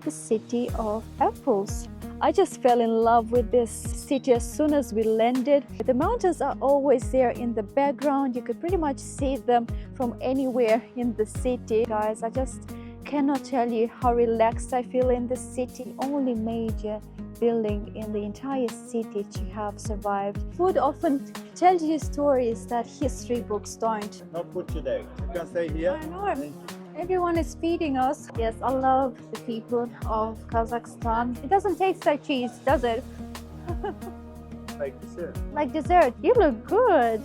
The city of apples. I just fell in love with this city as soon as we landed. The mountains are always there in the background. You could pretty much see them from anywhere in the city. Guys, I just cannot tell you how relaxed I feel in this city. Only major building in the entire city to have survived. Food often tells you stories that history books don't. No food today. You can stay here. I know. Everyone is feeding us. Yes, I love the people of Kazakhstan. It doesn't taste like cheese, does it? Like dessert. Like dessert. You look good.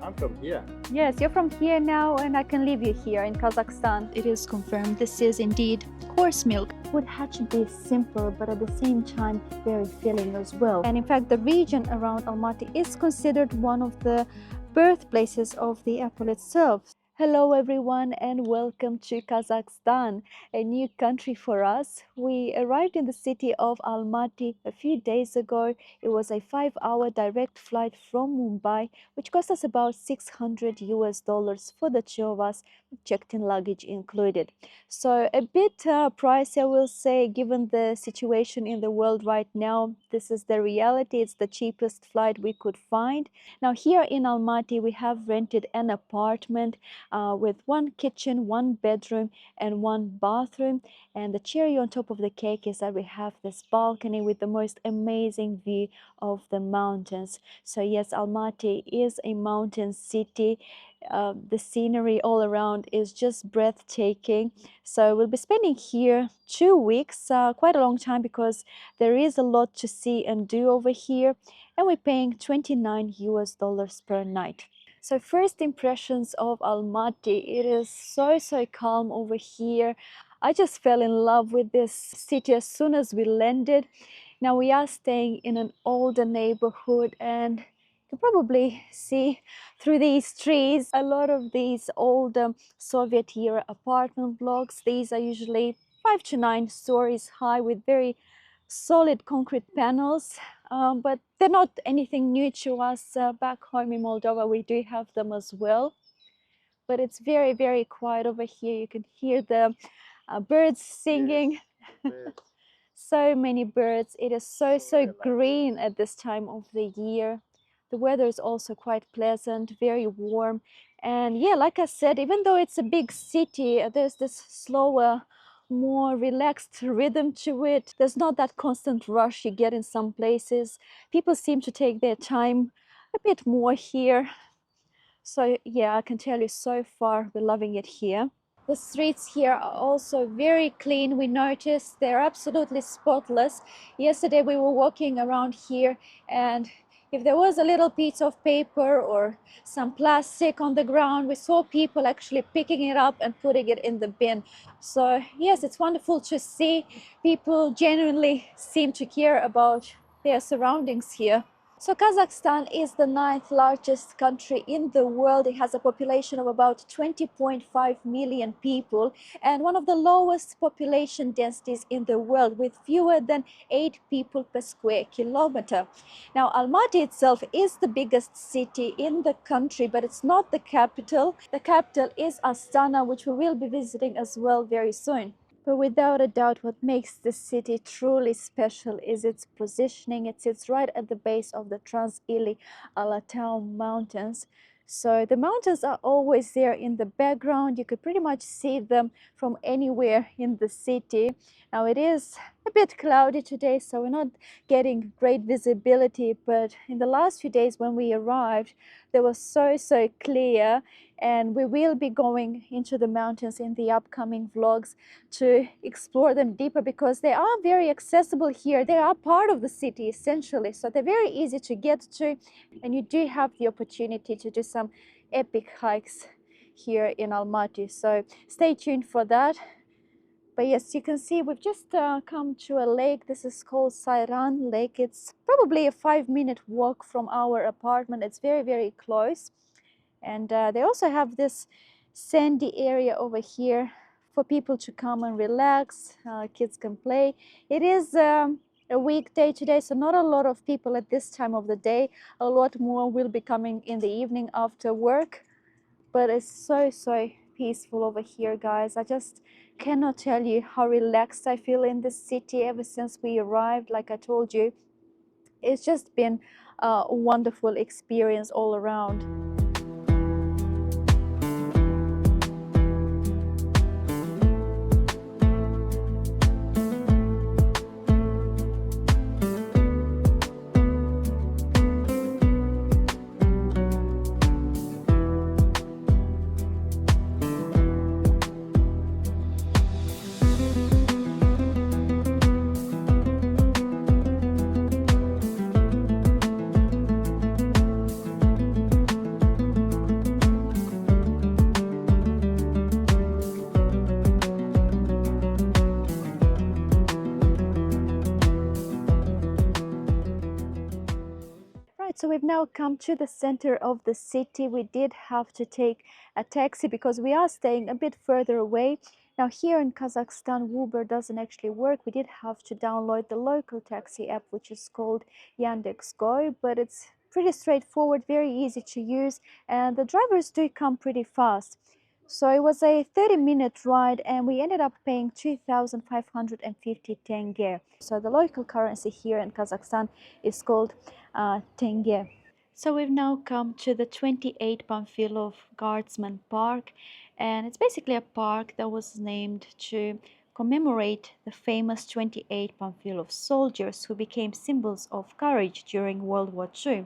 I'm from here. Yes, you're from here now, and I can leave you here in Kazakhstan. It is confirmed this is indeed coarse milk. Food had to be simple, but at the same time very filling as well. And in fact, the region around Almaty is considered one of the birthplaces of the apple itself. Hello everyone and welcome to Kazakhstan, a new country for us. We arrived in the city of Almaty a few days ago. It was a 5-hour direct flight from Mumbai, which cost us about $600 for the two of us, checked-in luggage included. So a bit pricey, I will say, given the situation in the world right now. This is the reality. It's the cheapest flight we could find. Now here in Almaty, we have rented an apartment with one kitchen, one bedroom, and one bathroom. And the cherry on top of the cake is that we have this balcony with the most amazing view of the mountains. So yes, Almaty is a mountain city. The scenery all around is just breathtaking. So we'll be spending here 2 weeks, quite a long time, because there is a lot to see and do over here. And we're paying $29 per night. So first impressions of Almaty, it is so calm over here. I just fell in love with this city as soon as we landed. Now we are staying in an older neighborhood, and you can probably see through these trees a lot of these old Soviet era apartment blocks. These are usually 5 to 9 stories high with very solid concrete panels. But they're not anything new to us. Back home in Moldova, we do have them as well. But it's very quiet over here. You can hear the birds singing. Yes. So many birds. It is so green at this time of the year. The weather is also quite pleasant, very warm. And yeah, like I said, even though it's a big city, there's this slower, more relaxed rhythm to it. There's not that constant rush you get in some places. People seem to take their time a bit more here. So yeah, I can tell you so far we're loving it here. The streets here are also very clean. We noticed they're absolutely spotless. Yesterday we were walking around here, and if there was a little piece of paper or some plastic on the ground, we saw people actually picking it up and putting it in the bin. So yes, it's wonderful to see people genuinely seem to care about their surroundings here. So Kazakhstan is the 9th largest country in the world. It has a population of about 20.5 million people and one of the lowest population densities in the world, with fewer than 8 people per square kilometer. Now, Almaty itself is the biggest city in the country, but it's not the capital. The capital is Astana, which we will be visiting as well very soon. But without a doubt, what makes this city truly special is its positioning. It sits right at the base of the Trans-Ili Alatau Mountains. So the mountains are always there in the background. You could pretty much see them from anywhere in the city. Now it is a bit cloudy today, so we're not getting great visibility, but in the last few days when we arrived, they were so clear. And we will be going into the mountains in the upcoming vlogs to explore them deeper, because they are very accessible here. They are part of the city essentially, so they're very easy to get to, and you do have the opportunity to do some epic hikes here in Almaty. So stay tuned for that. But yes, you can see we've just come to a lake. This is called Sayran Lake. It's probably a 5-minute walk from our apartment. It's very close. And they also have this sandy area over here for people to come and relax. Kids can play. It is a weekday today, so not a lot of people at this time of the day. A lot more will be coming in the evening after work. But it's so peaceful over here, guys. I just cannot tell you how relaxed I feel in this city ever since we arrived. Like I told you, it's just been a wonderful experience all around. Right, so we've now come to the center of the city. We did have to take a taxi because we are staying a bit further away. Now here in Kazakhstan, Uber doesn't actually work. We did have to download the local taxi app, which is called Yandex.Go, but it's pretty straightforward, very easy to use, and the drivers do come pretty fast. So it was a 30-minute ride and we ended up paying 2,550 tenge. So the local currency here in Kazakhstan is called tenge. So we've now come to the 28 Pamphilov Guardsman Park, and it's basically a park that was named to commemorate the famous 28 Pamphilov soldiers who became symbols of courage during World War II.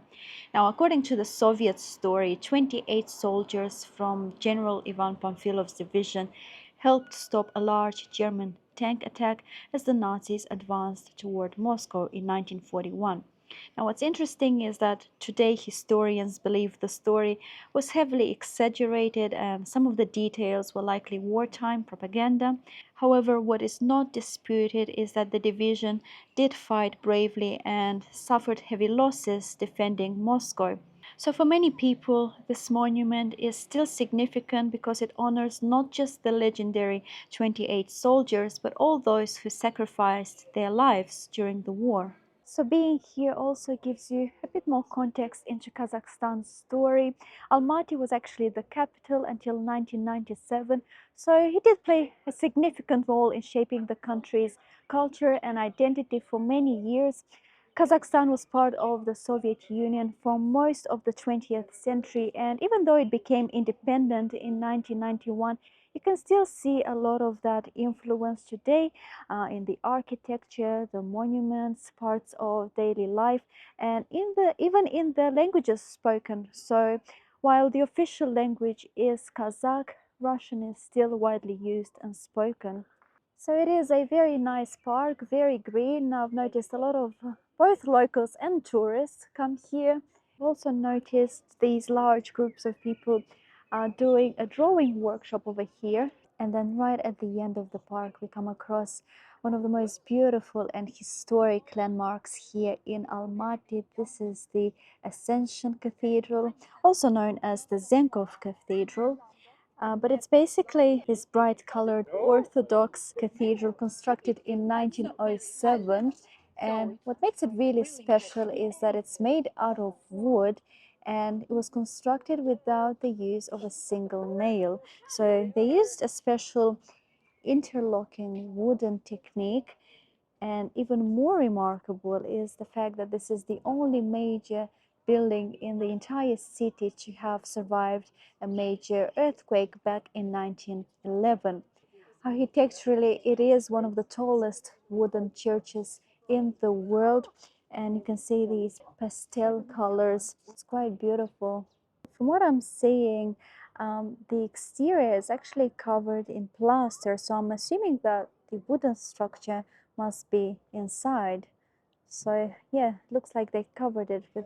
Now, according to the Soviet story, 28 soldiers from General Ivan Pamfilov's division helped stop a large German tank attack as the Nazis advanced toward Moscow in 1941. Now, what's interesting is that today historians believe the story was heavily exaggerated and some of the details were likely wartime propaganda. However, what is not disputed is that the division did fight bravely and suffered heavy losses defending Moscow. So for many people, this monument is still significant because it honors not just the legendary 28 soldiers, but all those who sacrificed their lives during the war. So being here also gives you a bit more context into Kazakhstan's story. Almaty was actually the capital until 1997, so he did play a significant role in shaping the country's culture and identity for many years. Kazakhstan was part of the Soviet Union for most of the 20th century, and even though it became independent in 1991, you can still see a lot of that influence today in the architecture, the monuments, parts of daily life, and even in the languages spoken. So while the official language is Kazakh, Russian is still widely used and spoken. So it is a very nice park, very green. I've noticed a lot of both locals and tourists come here. I've also noticed these large groups of people doing a drawing workshop over here. And then right at the end of the park, we come across one of the most beautiful and historic landmarks here in Almaty. This is the Ascension Cathedral, also known as the Zenkov Cathedral. But it's basically this bright colored Orthodox cathedral constructed in 1907. And what makes it really special is that it's made out of wood and it was constructed without the use of a single nail. So they used a special interlocking wooden technique. And even more remarkable is the fact that this is the only major building in the entire city to have survived a major earthquake back in 1911. Architecturally, it is one of the tallest wooden churches in the world, and you can see these pastel colors. It's quite beautiful. From what I'm seeing, the exterior is actually covered in plaster, so I'm assuming that the wooden structure must be inside. So yeah, looks like they covered it with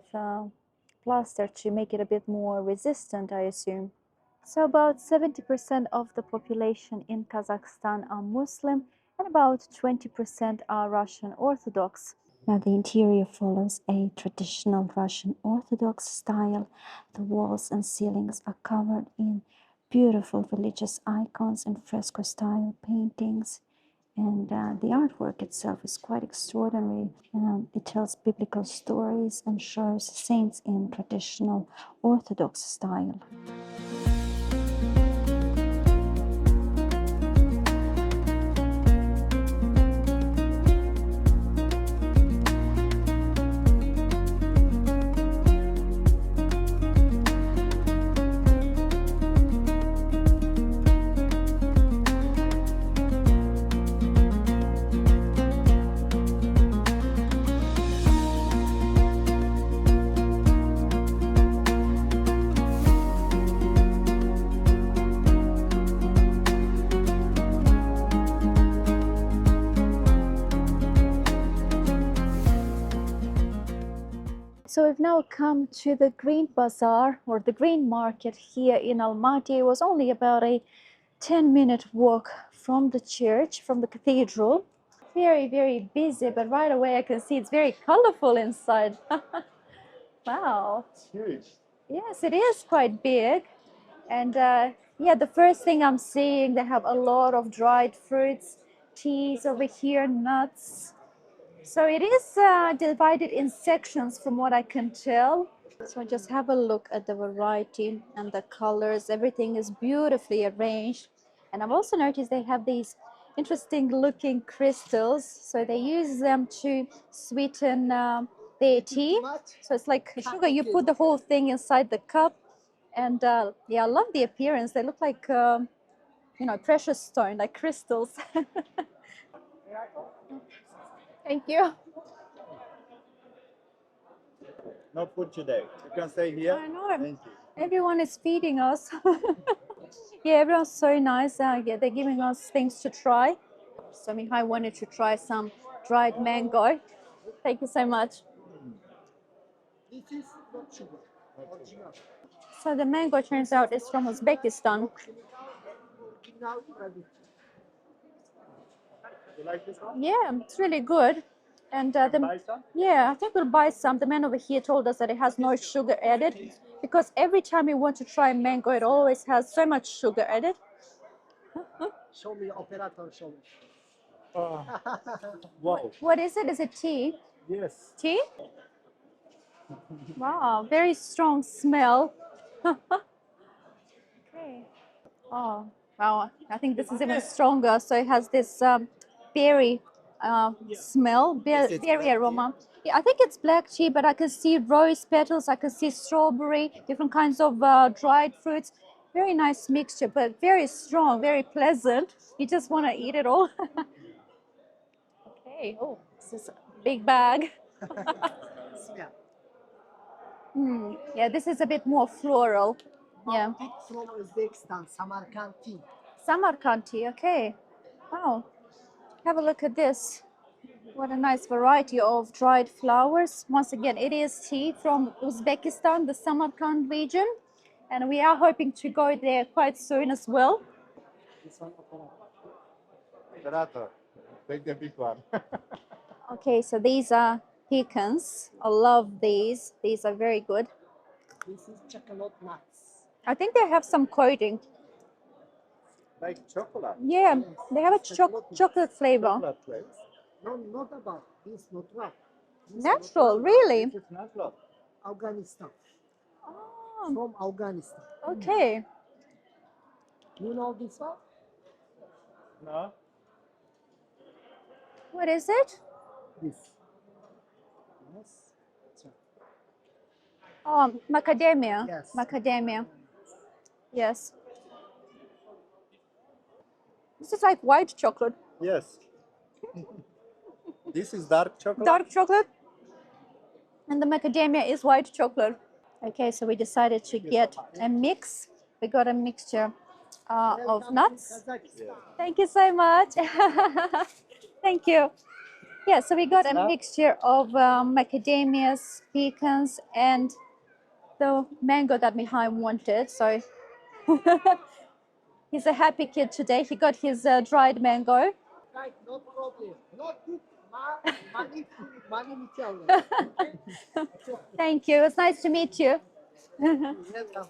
plaster to make it a bit more resistant, I assume. So about 70% of the population in Kazakhstan are Muslim and about 20% are Russian Orthodox. Now the interior follows a traditional Russian Orthodox style. The walls and ceilings are covered in beautiful religious icons and fresco style paintings. And the artwork itself is quite extraordinary. It tells biblical stories and shows saints in traditional Orthodox style. So we've now come to the Green Bazaar or the Green Market here in Almaty. It was only about a 10-minute walk from the church, from the cathedral. Very, very busy, but right away I can see it's very colorful inside. Wow. It's huge. Yes, it is quite big. And yeah, the first thing I'm seeing, they have a lot of dried fruits, teas over here, nuts. So it is divided in sections from what I can tell. So just have a look at the variety and the colors. Everything is beautifully arranged. And I've also noticed they have these interesting looking crystals. So they use them to sweeten their tea. So it's like sugar, you put the whole thing inside the cup. And yeah, I love the appearance. They look like, you know, precious stone, like crystals. Thank you. No food today. You can stay here. I know. Thank you. Everyone is feeding us. Yeah, everyone's so nice. Yeah, they're giving us things to try. So Mihai wanted to try some dried mango. Thank you so much. This is not sugar, original. So the mango turns out is from Uzbekistan. You like this one? Yeah, it's really good. And Buy some? yeah, I think we'll buy some. The man over here told us that it has no sugar added because every time we want to try mango, it always has so much sugar added. Show me, operator, show me. Oh. Wow. What is it? Is it tea? Yes. Tea? Wow, very strong smell. Okay. Oh, wow. I think this is even stronger. So it has this berry smell, Is it berry black aroma. Yeah, I think it's black tea, but I can see rose petals. I can see strawberry, different kinds of dried fruits. Very nice mixture, but very strong, very pleasant. You just want to eat it all. Okay. Oh, this is a big bag. Smell. Yeah, this is a bit more floral. Yeah. Pick from Uzbekistan, Samarkand tea. Samarkand tea, okay. Wow. Have a look at this. What a nice variety of dried flowers. Once again, it is tea from Uzbekistan, the Samarkand region. And we are hoping to go there quite soon as well. This one, operator. Operator. Take the big one. Okay, so these are pecans. I love these. These are very good. This is chocolate nuts. I think they have some coating. Like chocolate. Yeah, they have a chocolate flavor. Chocolate flavor. No, not about this, not right. This Natural, really? This is natural. Afghanistan. Oh, From Afghanistan. okay. You know this one? No? What is it? This. Yes. So, Oh, macadamia. Yes. Macadamia. Yes. This is like white chocolate. Yes. This is dark chocolate. Dark chocolate. And the macadamia is white chocolate. Okay, so we decided to get a mix. We got a mixture of welcome nuts. to Kazakhstan. Thank you so much. Thank you. Yeah, so we got a Now? mixture of macadamias, pecans, and the mango that Mihai wanted. So he's a happy kid today. He got his dried mango. Right, no problem. Not good. Money, money, Michelle. Thank you. It's nice to meet you. Welcome.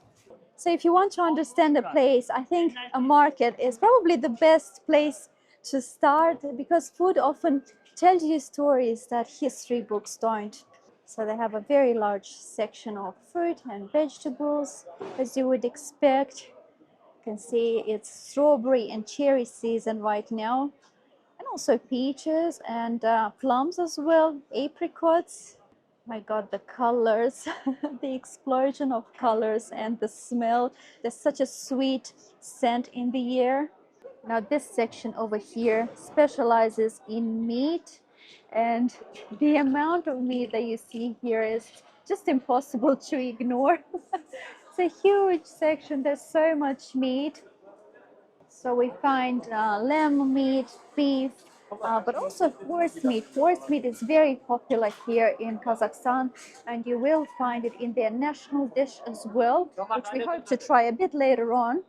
So if you want to understand a place, I think a market is probably the best place to start because food often tells you stories that history books don't. So they have a very large section of fruit and vegetables, as you would expect. You can see it's strawberry and cherry season right now, and also peaches and plums as well, apricots. My God, the colors, the explosion of colors and the smell. There's such a sweet scent in the air. Now this section over here specializes in meat, and the amount of meat that you see here is just impossible to ignore. It's a huge section. There's so much meat. So we find lamb meat, beef, But also horse meat. Horse meat is very popular here in Kazakhstan, and you will find it in their national dish as well, which we hope to try a bit later on.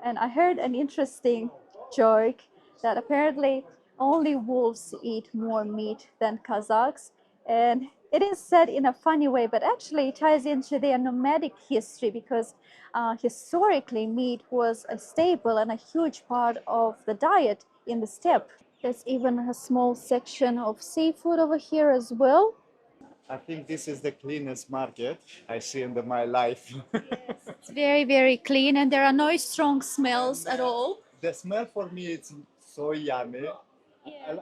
And I heard an interesting joke that apparently only wolves eat more meat than Kazakhs. And it is said in a funny way, but actually it ties into their nomadic history because historically meat was a staple and a huge part of the diet in the steppe. There's even a small section of seafood over here as well. I think this is the cleanest market I see in my life. It's very, very clean and there are no strong smells at all. The smell for me it's so yummy. Yeah.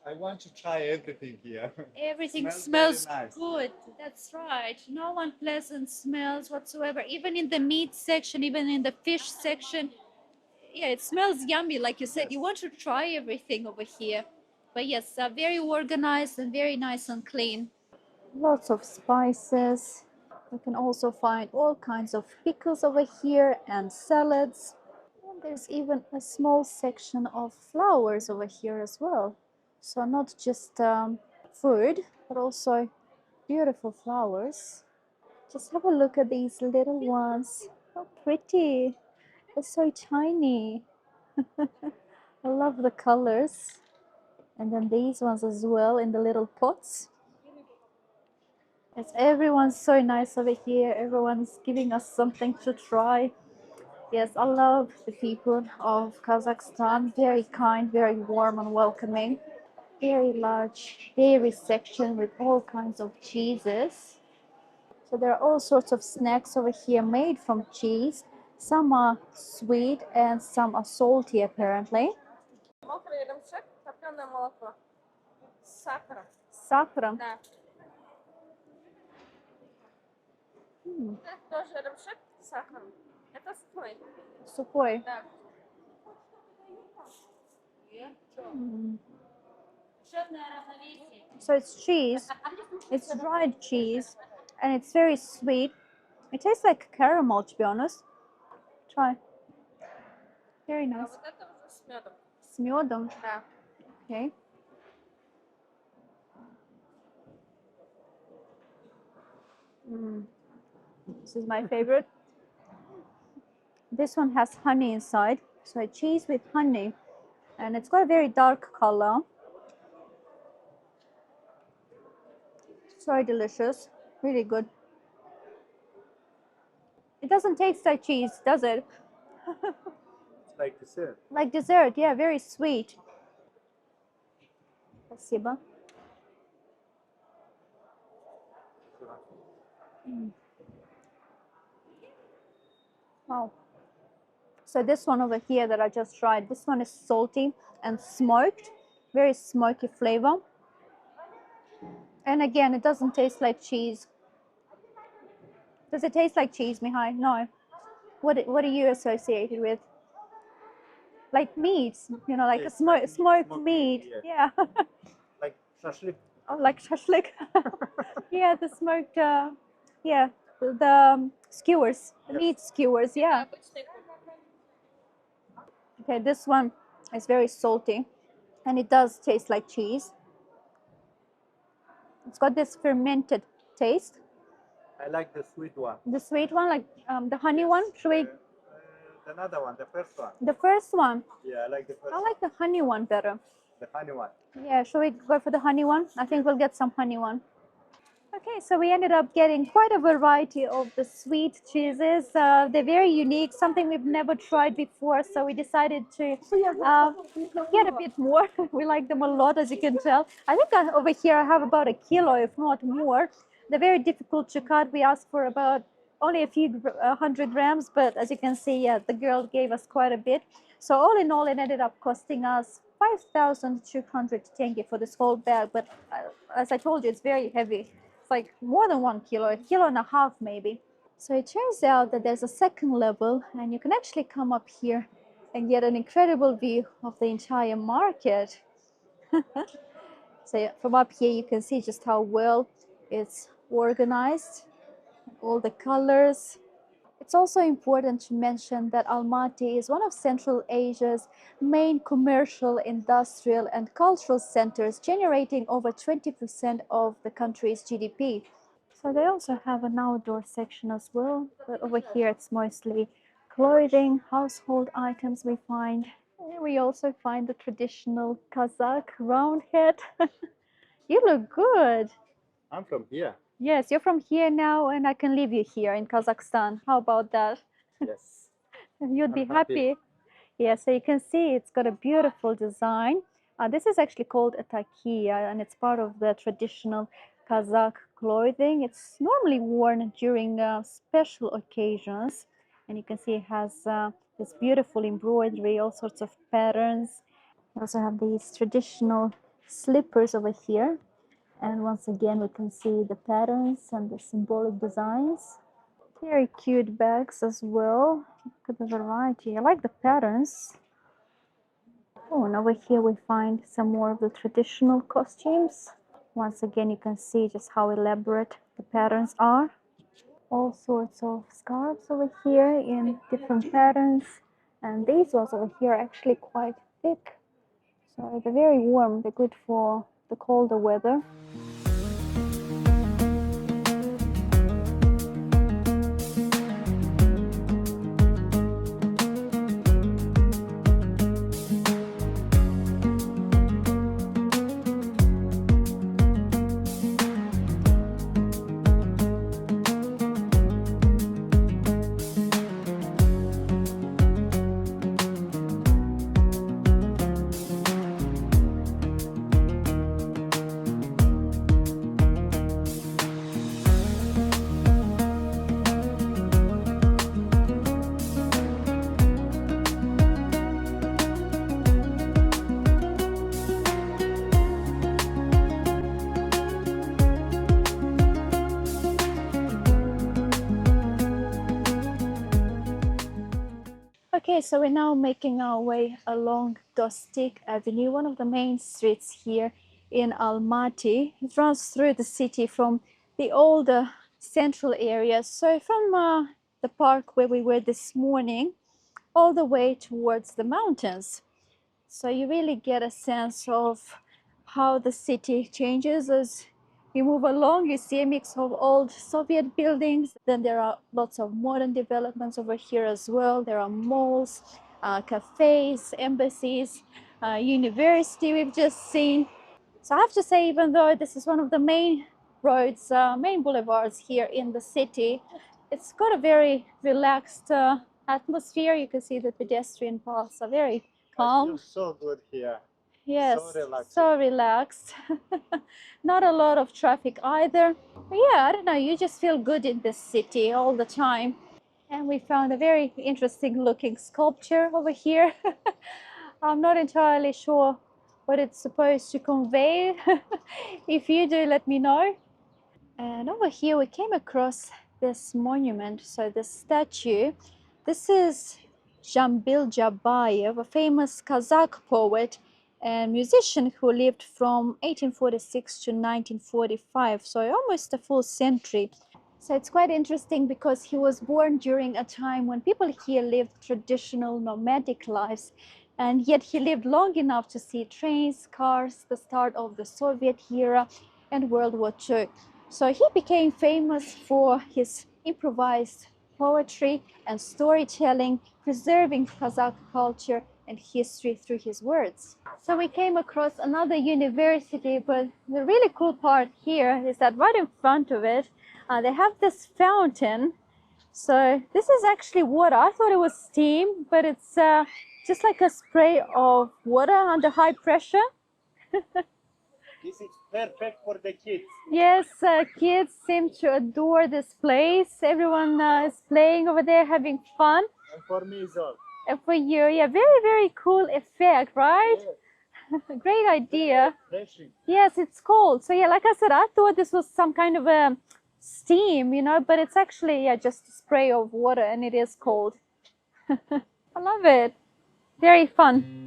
I want to try everything here. Everything Smells smells very nice. good. That's right. No unpleasant smells whatsoever. Even in the meat section, even in the fish section. Yeah, it smells yummy. Like you said, you want to try everything over here. But yes, very organized and very nice and clean. Lots of spices. You can also find all kinds of pickles over here and salads. And there's even a small section of flowers over here as well. So not just food, but also beautiful flowers. Just have a look at these little ones. How pretty. They're so tiny. I love the colors. And then these ones as well in the little pots. It's everyone's so nice over here. Everyone's giving us something to try. Yes, I love the people of Kazakhstan. Very kind, very warm and welcoming. Very large dairy section with all kinds of cheeses. So there are all sorts of snacks over here made from cheese. Some are sweet and some are salty apparently. Мокрый ремшек, топленое молоко с сахаром. С сахаром. Да. Это тоже ремшек с сахаром. Это сухой. Сухой. Да. So it's cheese. It's dried cheese and it's very sweet. It tastes like caramel, to be honest. Try. Very А nice. вот это уже с медом. С медом. Да. Okay. This is my favorite. This one has honey inside. So a cheese with honey. And it's got a very dark color. So delicious. Really good. It doesn't taste like cheese, does it? It's like dessert. Like dessert, yeah, very sweet. Спасибо. Wow. So this one over here that I just tried, this one is salty and smoked, very smoky flavor. And again, it doesn't taste like cheese. Does it taste like cheese, Mihai? No. What do you associate it with? Like meat, you know, like Yes, a like smoked smoked meat. meat, Yeah. Like shashlik. Oh, like shashlik. Yeah, the smoked, yeah, the skewers, the meat skewers, yeah. Обычный кур. Okay, this one is very salty and it does taste like cheese. It's got this fermented taste. I like the sweet one. The sweet one, like the honey one, should we? Another one, the first one. The first one. Yeah, I like the first I like the honey one better. The honey one. Yeah, should we go for the honey one? I think we'll get some honey one. Okay, so we ended up getting quite a variety of the sweet cheeses. They're very unique, something we've never tried before, so we decided to get a bit more. We like them a lot, as you can tell. I think over here I have about a kilo, if not more. They're very difficult to cut. We asked for about only a few 100 grams, but as you can see, yeah, the girl gave us quite a bit. So all in all, it ended up costing us 5,200 tenge for this whole bag. But as I told you, it's very heavy. It's like more than 1 kilo, a kilo and a half maybe. So it turns out that there's a second level and you can actually come up here and get an incredible view of the entire market. So from up here you can see just how well it's organized, all the colors. It's also important to mention that Almaty is one of Central Asia's main commercial, industrial, and cultural centers, generating over 20% of the country's GDP. So they also have an outdoor section as well, but over here it's mostly clothing, household items we find. And we also find the traditional Kazakh round head. You look good. I'm from here. Yes, you're from here now, and I can leave you here in Kazakhstan. How about that? Yes. You'd be I'm happy. happy. Yeah, so you can see it's got a beautiful design. This is actually called a takia, and it's part of the traditional Kazakh clothing. It's normally worn during special occasions, and you can see it has this beautiful embroidery, all sorts of patterns. We also have these traditional slippers over here, and once again we can see the patterns and the symbolic designs. Very cute bags as well. Look at the variety. I like the patterns. Oh, and over here we find some more of the traditional costumes. Once again, you can see just how elaborate the patterns are. All sorts of scarves over here in different patterns. And these ones over here are actually quite thick. So they're very warm. They're good for the colder weather. Okay, so we're now making our way along Dostyk Avenue, one of the main streets here in Almaty. It runs through the city from the older central areas. So from the park where we were this morning, all the way towards the mountains. So you really get a sense of how the city changes as you move along. You see a mix of old Soviet buildings. Then there are lots of modern developments over here as well. There are malls, cafes, embassies, university we've just seen. So I have to say, even though this is one of the main roads, main boulevards here in the city, it's got a very relaxed atmosphere. You can see the pedestrian paths are very I calm. feel so good here. Yes, So relaxing. so relaxed. Not a lot of traffic either. But yeah, I don't know, you just feel good in this city all the time. And we found a very interesting looking sculpture over here. I'm not entirely sure what it's supposed to convey. If you do, let me know. And over here we came across this monument, so this statue. This is Jambil Jabayev, a famous Kazakh poet and musician who lived from 1846 to 1945, so almost a full century. So it's quite interesting because he was born during a time when people here lived traditional nomadic lives, and yet he lived long enough to see trains, cars, the start of the Soviet era, and World War II. So he became famous for his improvised poetry and storytelling, preserving Kazakh culture and history through his words. So we came across another university, but the really cool part here is that right in front of it, they have this fountain. So this is actually water. I thought it was steam, but it's just like a spray of water under high pressure. This is perfect for the kids. Yes, kids seem to adore this place. Everyone is playing over there, having fun. And for me is all. And for you, yeah, very, very cool effect, right? Yes. Great idea. Refreshing. Yes, it's cold. So yeah, like I said, I thought this was some kind of a steam, you know, but it's actually just a spray of water, and it is cold. I love it. Very fun.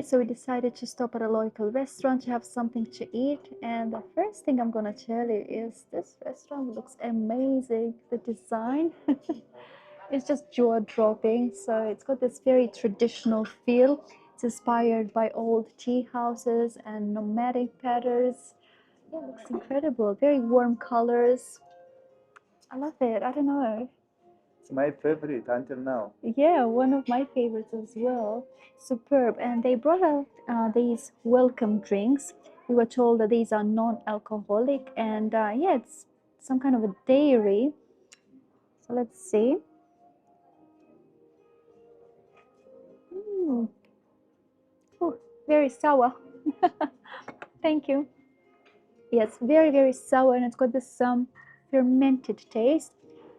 Okay, so we decided to stop at a local restaurant to have something to eat. And the first thing I'm gonna tell you is this restaurant looks amazing. The design is just jaw-dropping. So it's got this very traditional feel. It's inspired by old tea houses and nomadic patterns. Yeah, it looks incredible. Very warm colors. I love it. I don't know. It's my favorite until now. Yeah, one of my favorites as well. Superb. And they brought out these welcome drinks. We were told that these are non-alcoholic, and yeah, it's some kind of a dairy. So let's see. Mm. Oh, very sour. Thank you. Yes, very, very sour, and it's got this fermented taste.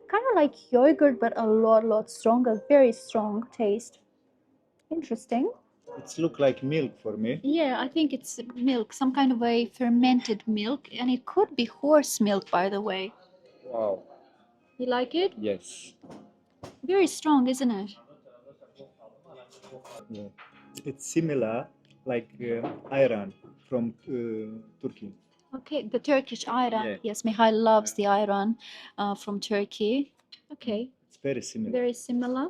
Kind of like yogurt, but a lot stronger. Very strong taste. Interesting. It's look like milk for me. Yeah, I think it's milk, some kind of a fermented milk, and it could be horse milk, by the way. Wow. You like it? Yes. Very strong, isn't it? Yeah. It's similar like Iran from Turkey. Okay, the Turkish ayran. Yeah. Yes, Mihail loves the ayran from Turkey. Okay, It's very similar. very similar.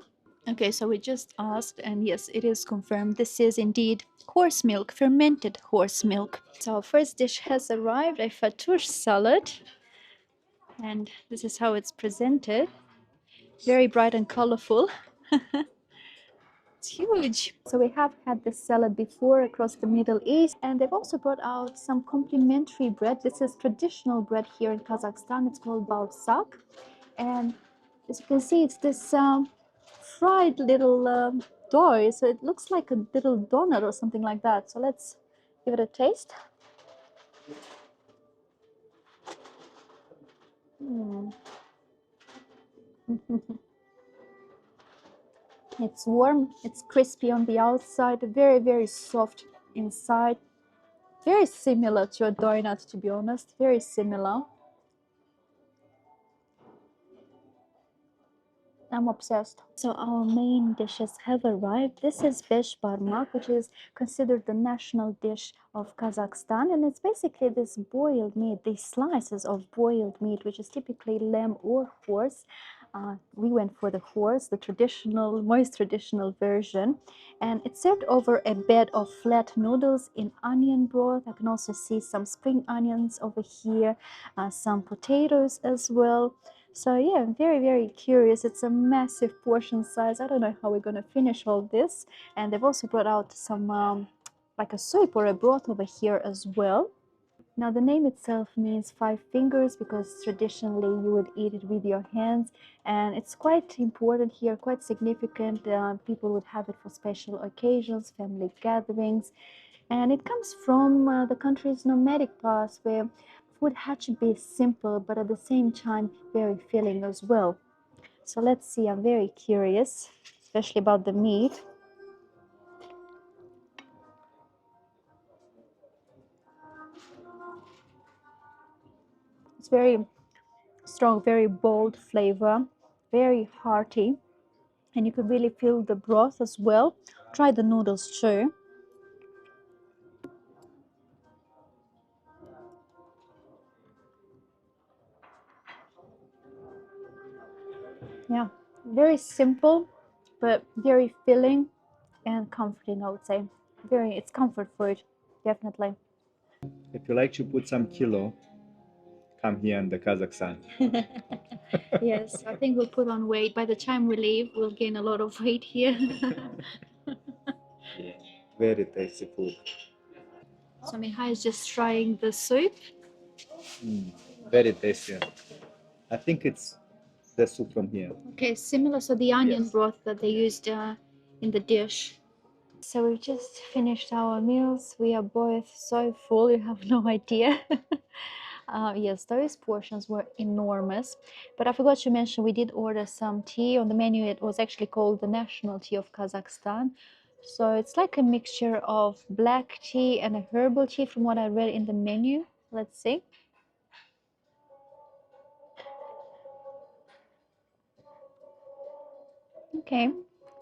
Okay, so we just asked, and yes, it is confirmed. This is indeed horse milk, fermented horse milk. So our first dish has arrived, a fattoush salad, and this is how it's presented. Very bright and colorful. It's huge. So we have had this salad before across the Middle East, and they've also brought out some complimentary bread. This is traditional bread here in Kazakhstan. It's called balsak, and as you can see, it's this fried little dough. So it looks like a little donut or something like that. So let's give it a taste. Mm. It's warm, it's crispy on the outside, very, very soft inside. Very similar to a donut, to be honest. Very similar. I'm obsessed. So our main dishes have arrived. This is besh barmak, which is considered the national dish of Kazakhstan, and it's basically this boiled meat, these slices of boiled meat, which is typically lamb or horse. We went for the horse, the traditional, most traditional version, and it's served over a bed of flat noodles in onion broth. I can also see some spring onions over here, some potatoes as well. So yeah, I'm very, very curious. It's a massive portion size. I don't know how we're going to finish all this. And they've also brought out some like a soup or a broth over here as well. Now the name itself means five fingers because traditionally you would eat it with your hands, and it's quite important here, quite significant. People would have it for special occasions, family gatherings, and it comes from the country's nomadic past where food had to be simple but at the same time very filling as well. So let's see, I'm very curious, especially about the meat. It's very strong, very bold flavor, very hearty, and you can really feel the broth as well. Try the noodles too. Yeah, very simple but very filling and comforting, I would say. Very, it's comfort food, definitely. If you like to put some kilo, come here in the Kazakhstan. Yes, I think we'll put on weight. By the time we leave, we'll gain a lot of weight here. Yeah. Very tasty food. So Mihai is just trying the soup. Very tasty. I think it's the soup from here. Okay, similar to the onion Yes. broth that they used in the dish. So we've just finished our meals. We are both so full, you have no idea. Yes, those portions were enormous. But I forgot to mention, we did order some tea. On the menu, it was actually called the national tea of Kazakhstan. So it's like a mixture of black tea and a herbal tea from what I read in the menu. Let's see. Okay,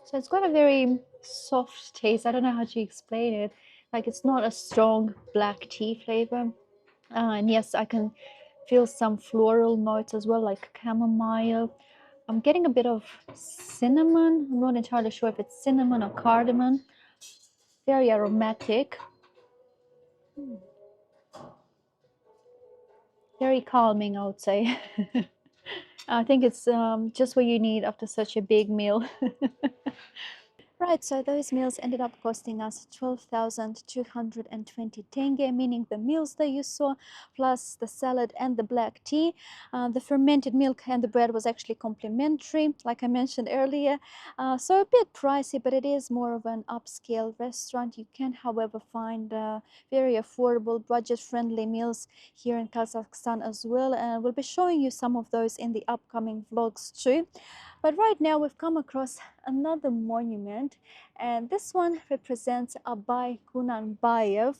So it's got a very soft taste. I don't know how to explain it. Like it's not a strong black tea flavor. And yes, I can feel some floral notes as well, like chamomile. I'm getting a bit of cinnamon. I'm not entirely sure if it's cinnamon or cardamom. Very aromatic. Very calming, I would say. I think it's just what you need after such a big meal. Right, so those meals ended up costing us 12,220 tenge, meaning the meals that you saw, plus the salad and the black tea. The fermented milk and the bread was actually complimentary, like I mentioned earlier. So a bit pricey, but it is more of an upscale restaurant. You can, however, find very affordable, budget-friendly meals here in Kazakhstan as well. And we'll be showing you some of those in the upcoming vlogs too. But right now we've come across another monument, and this one represents Abay Kunanbayev.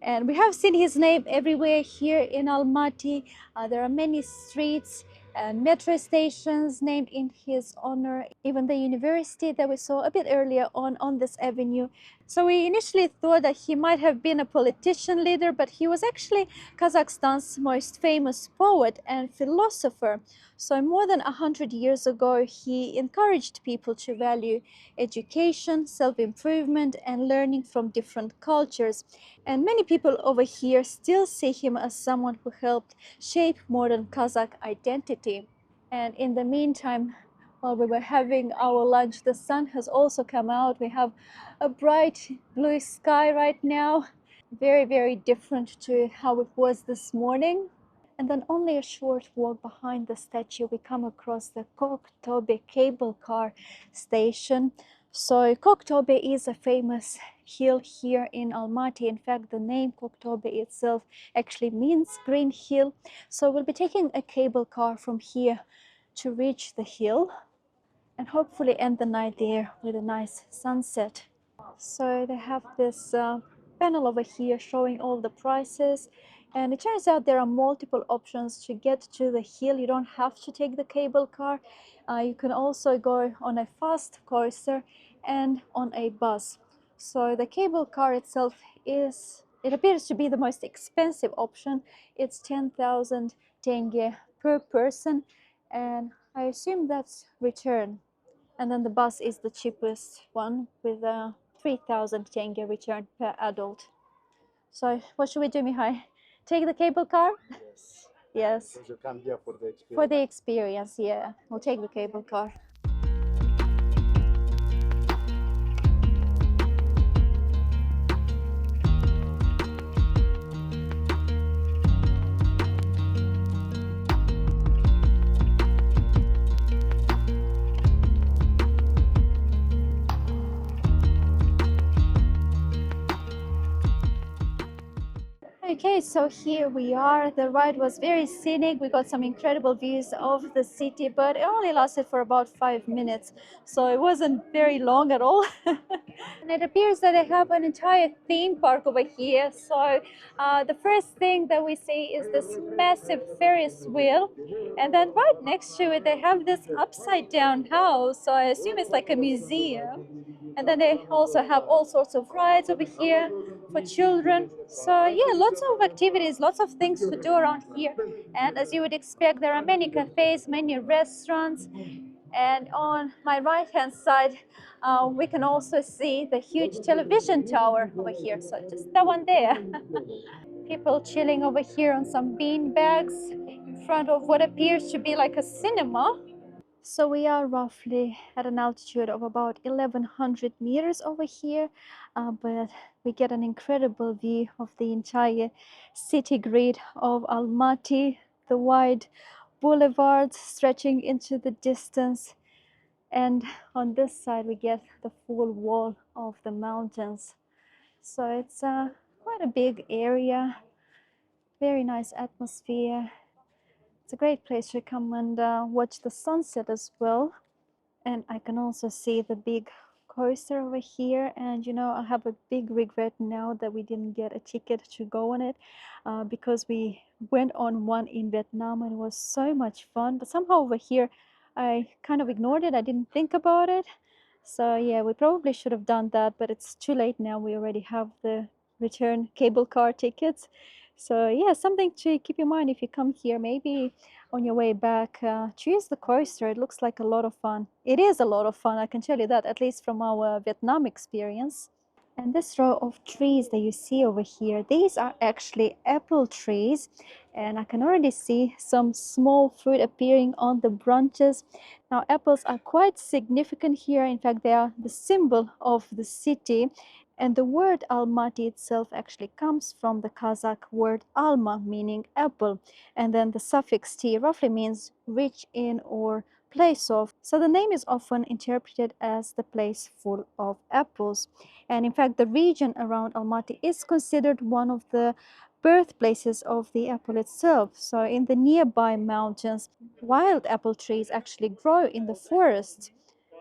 And we have seen his name everywhere here in Almaty. There are many streets and metro stations named in his honor, even the university that we saw a bit earlier on this avenue. So we initially thought that he might have been a politician leader, but he was actually Kazakhstan's most famous poet and philosopher. So more than 100 years ago, he encouraged people to value education, self-improvement, and learning from different cultures. And many people over here still see him as someone who helped shape modern Kazakh identity. And in the meantime, while we were having our lunch, the sun has also come out. We have a bright blue sky right now. Very, very different to how it was this morning. And then only a short walk behind the statue, we come across the Tobe cable car station. So Tobe is a famous hill here in Almaty. In fact, the name Tobe itself actually means green hill. So we'll be taking a cable car from here to reach the hill and hopefully end the night there with a nice sunset. So they have this panel over here showing all the prices, and it turns out there are multiple options to get to the hill. You don't have to take the cable car. You can also go on a fast coaster and on a bus. So the cable car itself it appears to be the most expensive option. It's 10,000 tenge per person, and I assume that's return. And then the bus is the cheapest one with 3,000 tenge return per adult. So what should we do, Mihai? Take the cable car? Yes. Yes. Because you come here for the experience. For the experience, yeah. We'll take the cable car. Okay, so here we are. The ride was very scenic. We got some incredible views of the city, but it only lasted for about 5 minutes, so it wasn't very long at all. And it appears that they have an entire theme park over here. So the first thing that we see is this massive Ferris wheel, and then right next to it they have this upside down house. So I assume it's like a museum. And then they also have all sorts of rides over here for children. So yeah, lots of activities, lots of things to do around here. And as you would expect, there are many cafes, many restaurants. And on my right hand side, we can also see the huge television tower over here. So just that one there. People chilling over here on some bean bags in front of what appears to be like a cinema. So we are roughly at an altitude of about 1100 meters over here, but we get an incredible view of the entire city grid of Almaty, the wide boulevards stretching into the distance, and on this side we get the full wall of the mountains. So it's quite a big area, very nice atmosphere. It's a great place to come and watch the sunset as well. And I can also see the big coaster over here. And you know, I have a big regret now that we didn't get a ticket to go on it, because we went on one in Vietnam and it was so much fun. But somehow over here, I kind of ignored it. I didn't think about it. So yeah, we probably should have done that, but it's too late now. We already have the return cable car tickets. So yeah, something to keep in mind if you come here. Maybe on your way back, choose the coaster. It looks like a lot of fun. It is a lot of fun, I can tell you that, at least from our Vietnam experience. And this row of trees that you see over here, these are actually apple trees. And I can already see some small fruit appearing on the branches. Now, apples are quite significant here. In fact, they are the symbol of the city. And the word Almaty itself actually comes from the Kazakh word alma, meaning apple. And then the suffix t roughly means rich in or place of. So the name is often interpreted as the place full of apples. And in fact, the region around Almaty is considered one of the birthplaces of the apple itself. So in the nearby mountains, wild apple trees actually grow in the forest.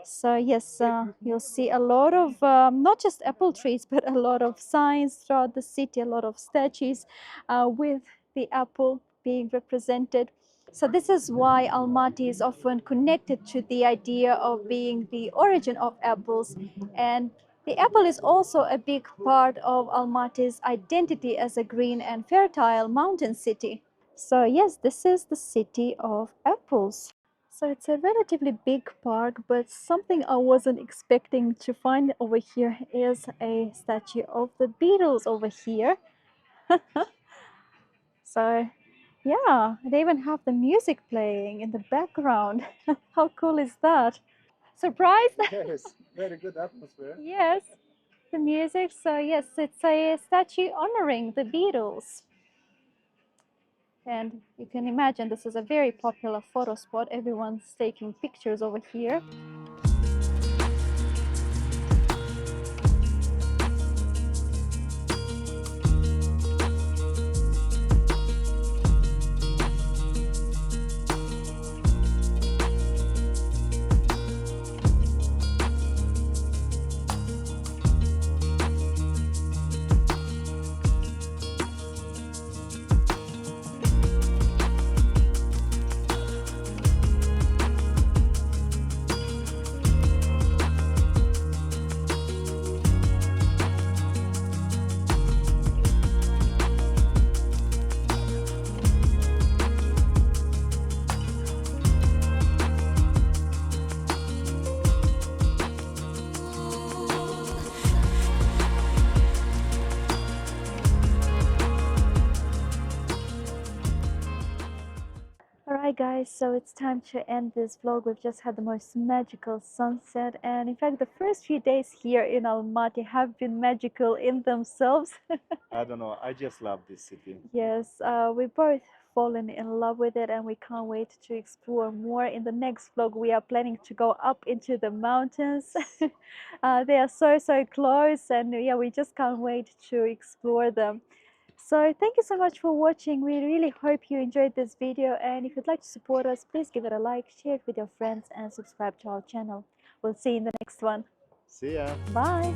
So yes, you'll see a lot of not just apple trees, but a lot of signs throughout the city, a lot of statues with the apple being represented. So this is why Almaty is often connected to the idea of being the origin of apples. And the apple is also a big part of Almaty's identity as a green and fertile mountain city. So yes, this is the city of apples. So it's a relatively big park, but something I wasn't expecting to find over here is a statue of the Beatles over here. So yeah, they even have the music playing in the background. How cool is that? Surprised? Yes, very good atmosphere. Yes, the music. So yes, it's a statue honoring the Beatles. And you can imagine this is a very popular photo spot. Everyone's taking pictures over here. Alright guys, so it's time to end this vlog. We've just had the most magical sunset, and in fact the first few days here in Almaty have been magical in themselves. I don't know. I just love this city. Yes, we both fallen in love with it and we can't wait to explore more. In the next vlog we are planning to go up into the mountains. They are so close, and yeah, we just can't wait to explore them. So thank you so much for watching. We really hope you enjoyed this video, and if you'd like to support us, please give it a like, share it with your friends, and subscribe to our channel. We'll see you in the next one. See ya. Bye.